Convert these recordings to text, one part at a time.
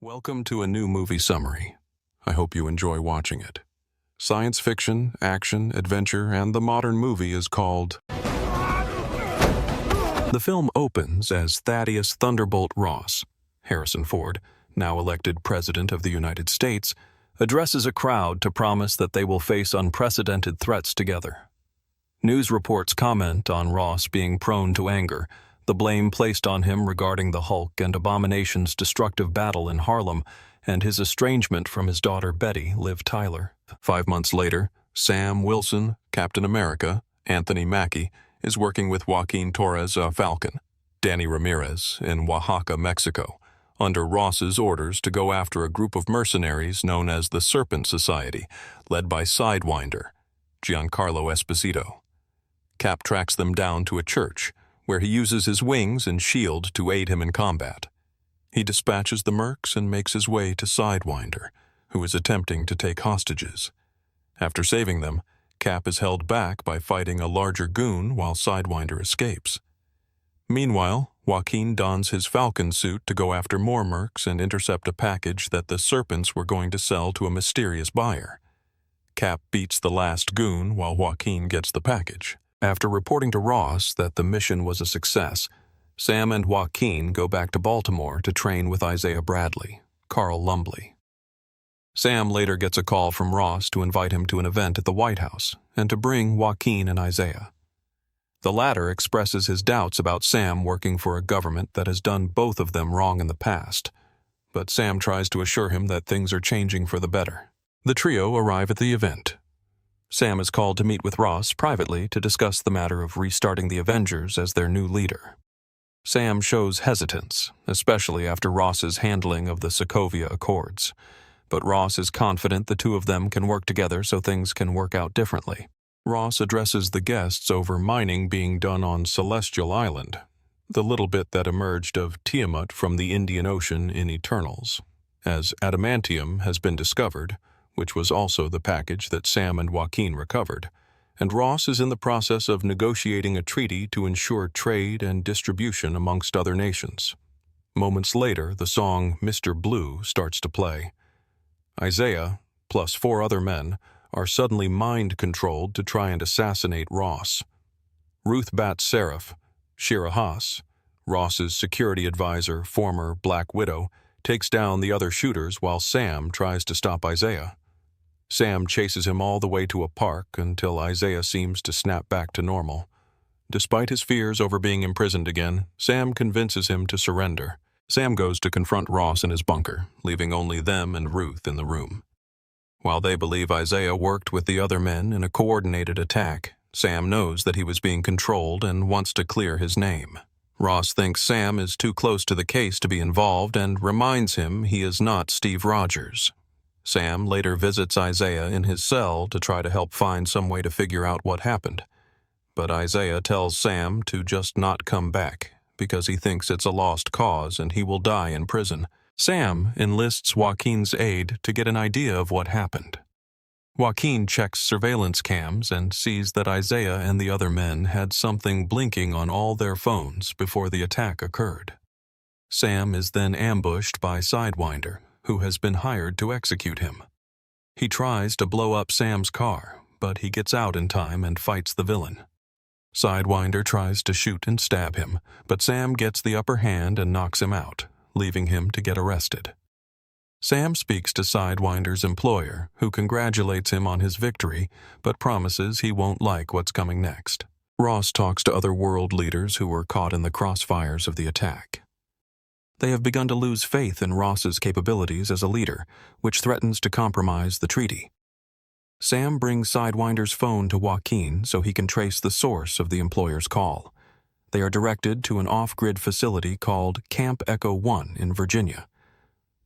Welcome to a new movie summary. I hope you enjoy watching it. Science fiction, action, adventure, and the modern movie is called... The film opens as Thaddeus Thunderbolt Ross, Harrison Ford, now elected President of the United States, addresses a crowd to promise that they will face unprecedented threats together. News reports comment on Ross being prone to anger, the blame placed on him regarding the Hulk and Abomination's destructive battle in Harlem, and his estrangement from his daughter Betty, Liv Tyler. 5 months later, Sam Wilson, Captain America, Anthony Mackie, is working with Joaquin Torres, Falcon, Danny Ramirez in Oaxaca, Mexico, under Ross's orders to go after a group of mercenaries known as the Serpent Society, led by Sidewinder, Giancarlo Esposito. Cap tracks them down to a church, where he uses his wings and shield to aid him in combat. He dispatches the mercs and makes his way to Sidewinder, who is attempting to take hostages. After saving them, Cap is held back by fighting a larger goon while Sidewinder escapes. Meanwhile, Joaquin dons his Falcon suit to go after more mercs and intercept a package that the Serpents were going to sell to a mysterious buyer. Cap beats the last goon while Joaquin gets the package. After reporting to Ross that the mission was a success, Sam and Joaquin go back to Baltimore to train with Isaiah Bradley, Carl Lumbly. Sam later gets a call from Ross to invite him to an event at the White House and to bring Joaquin and Isaiah. The latter expresses his doubts about Sam working for a government that has done both of them wrong in the past, but Sam tries to assure him that things are changing for the better. The trio arrive at the event. Sam is called to meet with Ross privately to discuss the matter of restarting the Avengers as their new leader. Sam shows hesitance, especially after Ross's handling of the Sokovia Accords, but Ross is confident the two of them can work together so things can work out differently. Ross addresses the guests over mining being done on Celestial Island, the little bit that emerged of Tiamat from the Indian Ocean in Eternals, as adamantium has been discovered, which was also the package that Sam and Joaquin recovered, and Ross is in the process of negotiating a treaty to ensure trade and distribution amongst other nations. Moments later, the song Mr. Blue starts to play. Isaiah, plus 4 other men, are suddenly mind-controlled to try and assassinate Ross. Ruth Bat Seraph, Shira Haas, Ross's security advisor, former Black Widow, takes down the other shooters while Sam tries to stop Isaiah. Sam chases him all the way to a park until Isaiah seems to snap back to normal. Despite his fears over being imprisoned again, Sam convinces him to surrender. Sam goes to confront Ross in his bunker, leaving only them and Ruth in the room. While they believe Isaiah worked with the other men in a coordinated attack, Sam knows that he was being controlled and wants to clear his name. Ross thinks Sam is too close to the case to be involved and reminds him he is not Steve Rogers. Sam later visits Isaiah in his cell to try to help find some way to figure out what happened. But Isaiah tells Sam to just not come back, because he thinks it's a lost cause and he will die in prison. Sam enlists Joaquin's aid to get an idea of what happened. Joaquin checks surveillance cams and sees that Isaiah and the other men had something blinking on all their phones before the attack occurred. Sam is then ambushed by Sidewinder, who has been hired to execute him. He tries to blow up Sam's car, but he gets out in time and fights the villain. Sidewinder tries to shoot and stab him, but Sam gets the upper hand and knocks him out, leaving him to get arrested. Sam speaks to Sidewinder's employer, who congratulates him on his victory, but promises he won't like what's coming next. Ross talks to other world leaders who were caught in the crossfires of the attack. They have begun to lose faith in Ross's capabilities as a leader, which threatens to compromise the treaty. Sam brings Sidewinder's phone to Joaquin so he can trace the source of the employer's call. They are directed to an off-grid facility called Camp Echo 1 in Virginia.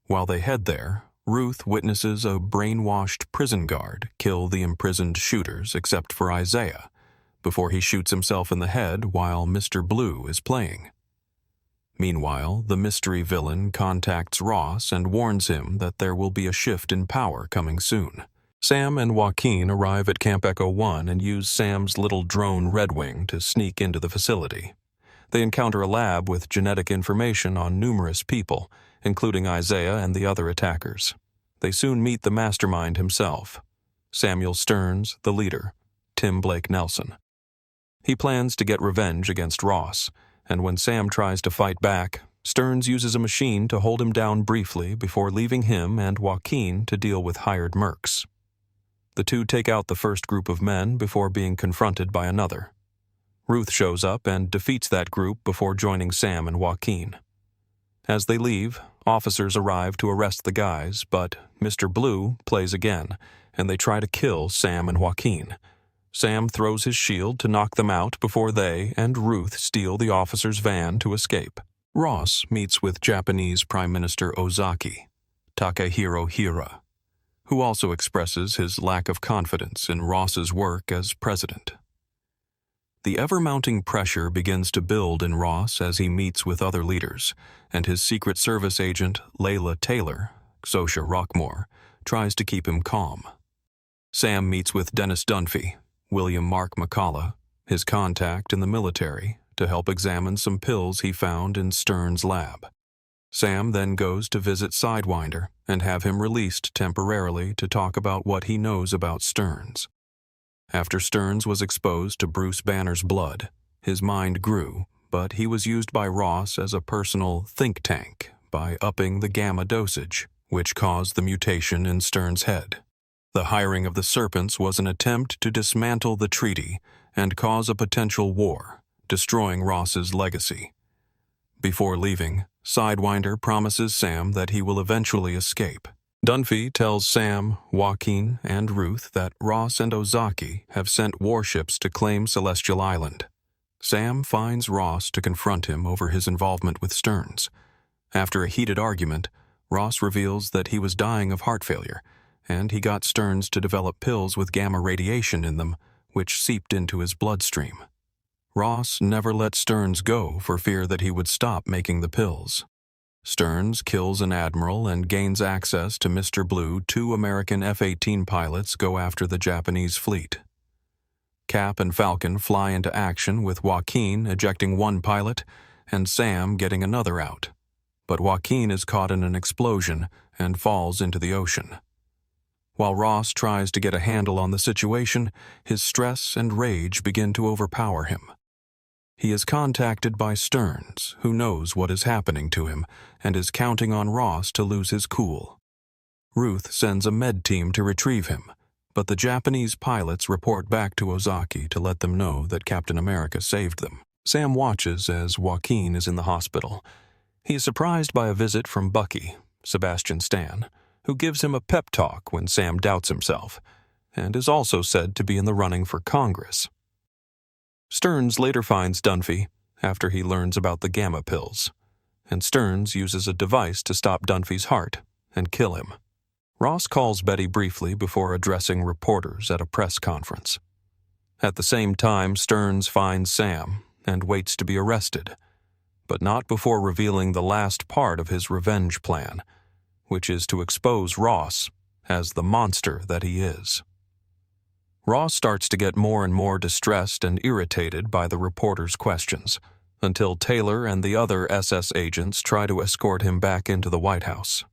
While they head there, Ruth witnesses a brainwashed prison guard kill the imprisoned shooters except for Isaiah, before he shoots himself in the head while Mr. Blue is playing. Meanwhile, the mystery villain contacts Ross and warns him that there will be a shift in power coming soon. Sam and Joaquin arrive at Camp Echo 1 and use Sam's little drone Redwing to sneak into the facility. They encounter a lab with genetic information on numerous people, including Isaiah and the other attackers. They soon meet the mastermind himself, Samuel Stearns, the leader, Tim Blake Nelson. He plans to get revenge against Ross, and when Sam tries to fight back, Stearns uses a machine to hold him down briefly before leaving him and Joaquin to deal with hired mercs. The two take out the first group of men before being confronted by another. Ruth shows up and defeats that group before joining Sam and Joaquin. As they leave, officers arrive to arrest the guys, but Mr. Blue plays again, and they try to kill Sam and Joaquin. Sam throws his shield to knock them out before they and Ruth steal the officer's van to escape. Ross meets with Japanese Prime Minister Ozaki, Takehiro Hira, who also expresses his lack of confidence in Ross's work as president. The ever-mounting pressure begins to build in Ross as he meets with other leaders, and his Secret Service agent, Layla Taylor, Xosha Rockmore, tries to keep him calm. Sam meets with Dennis Dunphy, William Mark McCullough, his contact in the military, to help examine some pills he found in Stearns' lab. Sam then goes to visit Sidewinder and have him released temporarily to talk about what he knows about Stearns. After Stearns was exposed to Bruce Banner's blood, his mind grew, but he was used by Ross as a personal think tank by upping the gamma dosage, which caused the mutation in Stearns' head. The hiring of the Serpents was an attempt to dismantle the treaty and cause a potential war, destroying Ross's legacy. Before leaving, Sidewinder promises Sam that he will eventually escape. Dunphy tells Sam, Joaquin, and Ruth that Ross and Ozaki have sent warships to claim Celestial Island. Sam finds Ross to confront him over his involvement with Stearns. After a heated argument, Ross reveals that he was dying of heart failure, and he got Stearns to develop pills with gamma radiation in them, which seeped into his bloodstream. Ross never let Stearns go for fear that he would stop making the pills. Stearns kills an admiral and gains access to Mr. Blue. 2 American F-18 pilots go after the Japanese fleet. Cap and Falcon fly into action with Joaquin ejecting one pilot and Sam getting another out. But Joaquin is caught in an explosion and falls into the ocean. While Ross tries to get a handle on the situation, his stress and rage begin to overpower him. He is contacted by Stearns, who knows what is happening to him and is counting on Ross to lose his cool. Ruth sends a med team to retrieve him, but the Japanese pilots report back to Ozaki to let them know that Captain America saved them. Sam watches as Joaquin is in the hospital. He is surprised by a visit from Bucky, Sebastian Stan, who gives him a pep talk when Sam doubts himself, and is also said to be in the running for Congress. Stearns later finds Dunphy after he learns about the gamma pills, and Stearns uses a device to stop Dunphy's heart and kill him. Ross calls Betty briefly before addressing reporters at a press conference. At the same time, Stearns finds Sam and waits to be arrested, but not before revealing the last part of his revenge plan, which is to expose Ross as the monster that he is. Ross starts to get more and more distressed and irritated by the reporters' questions, until Taylor and the other SS agents try to escort him back into the White House.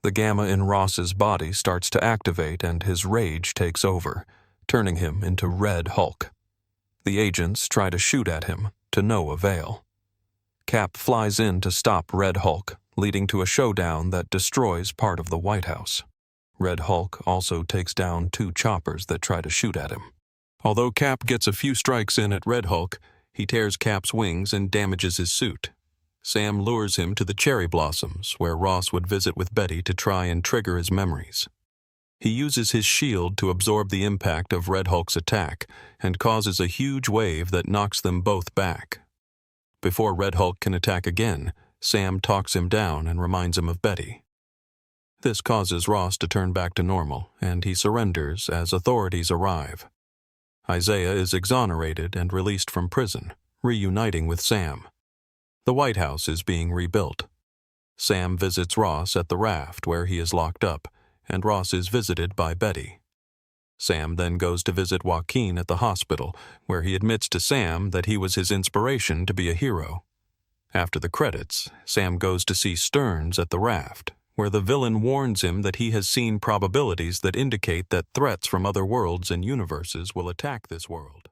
The gamma in Ross's body starts to activate and his rage takes over, turning him into Red Hulk. The agents try to shoot at him, to no avail. Cap flies in to stop Red Hulk, leading to a showdown that destroys part of the White House. Red Hulk also takes down 2 choppers that try to shoot at him. Although Cap gets a few strikes in at Red Hulk, he tears Cap's wings and damages his suit. Sam lures him to the cherry blossoms, where Ross would visit with Betty to try and trigger his memories. He uses his shield to absorb the impact of Red Hulk's attack and causes a huge wave that knocks them both back. Before Red Hulk can attack again, Sam talks him down and reminds him of Betty. This causes Ross to turn back to normal, and he surrenders as authorities arrive. Isaiah is exonerated and released from prison, reuniting with Sam. The White House is being rebuilt. Sam visits Ross at the raft where he is locked up, and Ross is visited by Betty. Sam then goes to visit Joaquin at the hospital, where he admits to Sam that he was his inspiration to be a hero. After the credits, Sam goes to see Stearns at the raft, where the villain warns him that he has seen probabilities that indicate that threats from other worlds and universes will attack this world.